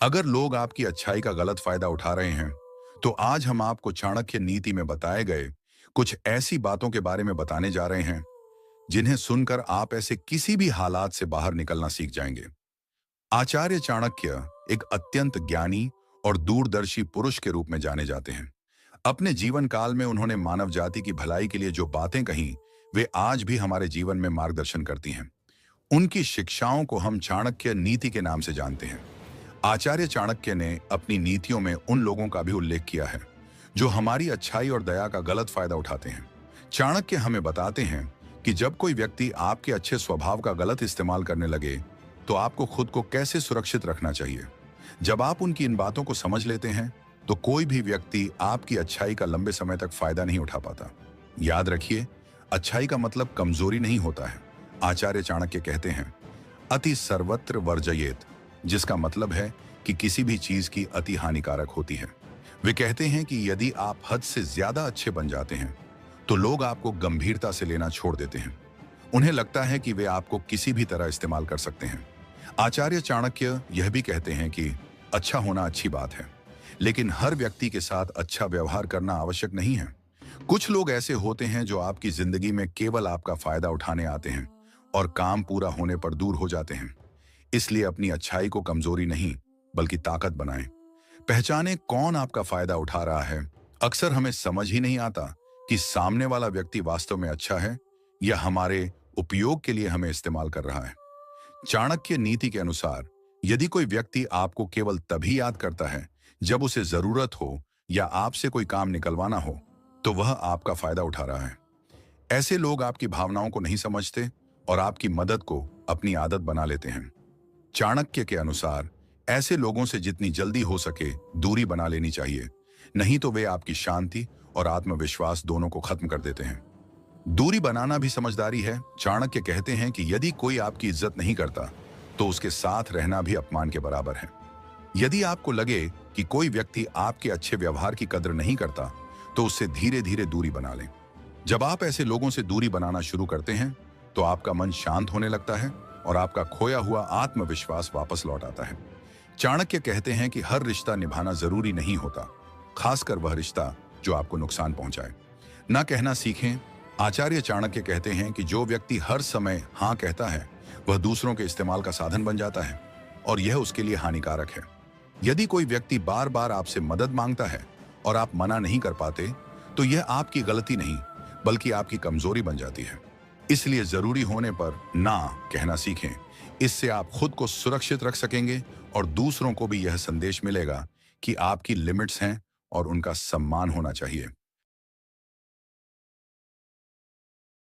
अगर लोग आपकी अच्छाई का गलत फायदा उठा रहे हैं, तो आज हम आपको चाणक्य नीति में बताए गए कुछ ऐसी बातों के बारे में बताने जा रहे हैं जिन्हें सुनकर आप ऐसे किसी भी हालात से बाहर निकलना सीख जाएंगे। आचार्य चाणक्य एक अत्यंत ज्ञानी और दूरदर्शी पुरुष के रूप में जाने जाते हैं। अपने जीवन काल में उन्होंने मानव जाति की भलाई के लिए जो बातें कही, वे आज भी हमारे जीवन में मार्गदर्शन करती हैं। उनकी शिक्षाओं को हम चाणक्य नीति के नाम से जानते हैं। आचार्य चाणक्य ने अपनी नीतियों में उन लोगों का भी उल्लेख किया है जो हमारी अच्छाई और दया का गलत फायदा उठाते हैं। चाणक्य हमें बताते हैं कि जब कोई व्यक्ति आपके अच्छे स्वभाव का गलत इस्तेमाल करने लगे, तो आपको खुद को कैसे सुरक्षित रखना चाहिए। जब आप उनकी इन बातों को समझ लेते हैं, तो कोई भी व्यक्ति आपकी अच्छाई का लंबे समय तक फायदा नहीं उठा पाता। याद रखिए, अच्छाई का मतलब कमजोरी नहीं होता है। आचार्य चाणक्य कहते हैं, अति सर्वत्र वर्जयेत, जिसका मतलब है कि किसी भी चीज की अति हानिकारक होती है। वे कहते हैं कि यदि आप हद से ज्यादा अच्छे बन जाते हैं, तो लोग आपको गंभीरता से लेना छोड़ देते हैं। उन्हें लगता है कि वे आपको किसी भी तरह इस्तेमाल कर सकते हैं। आचार्य चाणक्य यह भी कहते हैं कि अच्छा होना अच्छी बात है, लेकिन हर व्यक्ति के साथ अच्छा व्यवहार करना आवश्यक नहीं है। कुछ लोग ऐसे होते हैं जो आपकी जिंदगी में केवल आपका फायदा उठाने आते हैं और काम पूरा होने पर दूर हो जाते हैं। इसलिए अपनी अच्छाई को कमजोरी नहीं, बल्कि ताकत बनाएं। पहचानें कौन आपका फायदा उठा रहा है। अक्सर हमें समझ ही नहीं आता कि सामने वाला व्यक्ति वास्तव में अच्छा है या हमारे उपयोग के लिए हमें इस्तेमाल कर रहा है। चाणक्य नीति के अनुसार, यदि कोई व्यक्ति आपको केवल तभी याद करता है जब उसे जरूरत हो या आपसे कोई काम निकलवाना हो, तो वह आपका फायदा उठा रहा है। ऐसे लोग आपकी भावनाओं को नहीं समझते और आपकी मदद को अपनी आदत बना लेते हैं। चाणक्य के अनुसार ऐसे लोगों से जितनी जल्दी हो सके दूरी बना लेनी चाहिए, नहीं तो वे आपकी शांति और आत्मविश्वास दोनों को खत्म कर देते हैं। दूरी बनाना भी समझदारी है। चाणक्य कहते हैं कि यदि कोई आपकी इज्जत नहीं करता, तो उसके साथ रहना भी अपमान के बराबर है। यदि आपको लगे कि कोई व्यक्ति आपके अच्छे व्यवहार की कदर नहीं करता, तो उससे धीरे धीरे दूरी बना लें। जब आप ऐसे लोगों से दूरी बनाना शुरू करते हैं, तो आपका मन शांत होने लगता है और आपका खोया हुआ आत्मविश्वास वापस लौट आता है। चाणक्य कहते हैं कि हर रिश्ता निभाना जरूरी नहीं होता, खासकर वह रिश्ता जो आपको नुकसान पहुंचाए। ना कहना सीखें। आचार्य चाणक्य कहते हैं कि जो व्यक्ति हर समय हाँ कहता है, वह दूसरों के इस्तेमाल का साधन बन जाता है और यह उसके लिए हानिकारक है। यदि कोई व्यक्ति बार बार आपसे मदद मांगता है और आप मना नहीं कर पाते, तो यह आपकी गलती नहीं, बल्कि आपकी कमजोरी बन जाती है। इसलिए जरूरी होने पर ना कहना सीखें। इससे आप खुद को सुरक्षित रख सकेंगे और दूसरों को भी यह संदेश मिलेगा कि आपकी लिमिट्स हैं और उनका सम्मान होना चाहिए।